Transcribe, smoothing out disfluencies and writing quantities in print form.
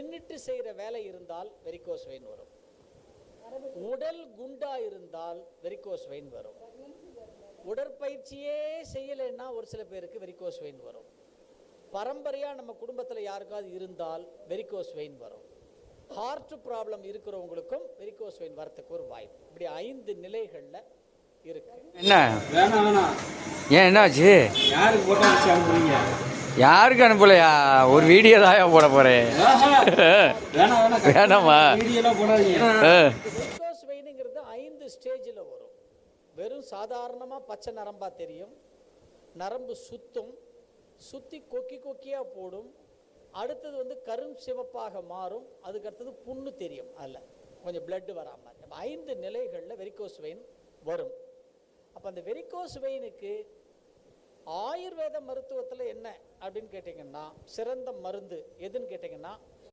நின்றுட்டு செய்கிற வேலை இருந்தால் வெரிகோஸ் வெயின் வரும். உடல் குண்டா இருந்தால் வெரிகோஸ் வெயின் வரும். உடற்பயிற்சியே செய்யலைன்னா ஒரு சில பேருக்கு வெரிகோஸ் வெயின் வரும். பரம்பரையாக நம்ம குடும்பத்தில் யாருக்காவது இருந்தால் வெரிகோஸ் வெயின் வரும். ஹார்ட் ப்ராப்ளம் இருக்கிறவங்களுக்கும் வெரிகோஸ் வெயின் வரத்துக்கு ஒரு வாய்ப்பு. இப்படி 5 நிலைகளில் இருக்கு. என்ன ஏன் என்னாச்சு? யாருக்கு அனுப்பலையா? ஒரு வீடியோ தான் போட போறேன். வேணாமா? வெரிகோஸ் வெயினுங்கிறது 5 ஸ்டேஜில் வரும். வெறும் சாதாரணமாக பச்சை நரம்பா தெரியும். நரம்பு சுற்றி கொக்கியாக போடும். அடுத்தது வந்து கரும் சிவப்பாக மாறும். அதுக்கு அடுத்தது புண்ணு தெரியும். அதில் கொஞ்சம் பிளட்டு வராமல் 5 நிலைகளில் வெரிகோஸ் வெயின் வரும். அப்போ அந்த வெரிகோஸ் வெயினுக்கு ஆயுர்வேத மருத்துவத்தில் என்ன அப்படின்னு கேட்டிங்கன்னா, சிறந்த மருந்து எதுன்னு கேட்டிங்கன்னா